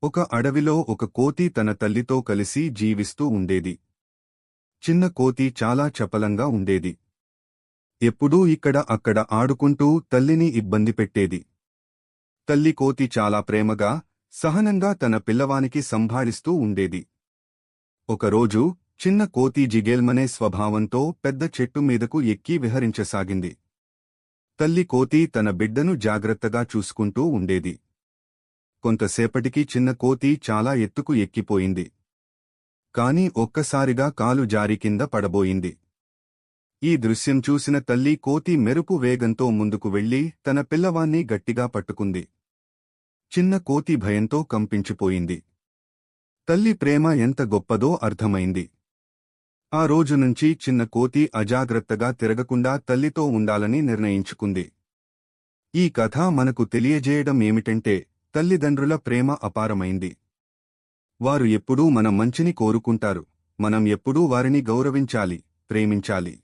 ఒక అడవిలో ఒక కోతి తన తల్లితో కలిసి జీవిస్తూ ఉండేది. చిన్న కోతి చాలా చపలంగా ఉండేది. ఎప్పుడూ ఇక్కడ అక్కడ ఆడుకుంటూ తల్లిని ఇబ్బంది పెట్టేది. తల్లి కోతి చాలా ప్రేమగా, సహనంగా తన పిల్లవానికి సంభాళిస్తూ ఉండేది. ఒకరోజు చిన్న కోతి జిగేల్మనే స్వభావంతో పెద్ద చెట్టు మీదకు ఎక్కి విహరించసాగింది. తల్లి కోతి తన బిడ్డను జాగ్రత్తగా చూసుకుంటూ ఉండేది. కొంతసేపటికి చిన్న కోతి చాలా ఎత్తుకు ఎక్కిపోయింది. కాని ఒక్కసారిగా కాలు జారి కింద పడబోయింది. ఈ దృశ్యం చూసిన తల్లి కోతి మెరుపు వేగంతో ముందుకు వెళ్లి తన పిల్లవాన్ని గట్టిగా పట్టుకుంది. చిన్న కోతి భయంతో కంపించిపోయింది. తల్లి ప్రేమ ఎంత గొప్పదో అర్థమైంది. ఆ రోజునుంచి చిన్న కోతి అజాగ్రత్తగా తిరగకుండా తల్లితో ఉండాలని నిర్ణయించుకుంది. ఈ కథ మనకు తెలియజేయడం ఏమిటంటే, తల్లిదండ్రుల ప్రేమ అపారమైంది. వారు ఎప్పుడూ మన మంచిని కోరుకుంటారు. మనం ఎప్పుడూ వారిని గౌరవించాలి, ప్రేమించాలి.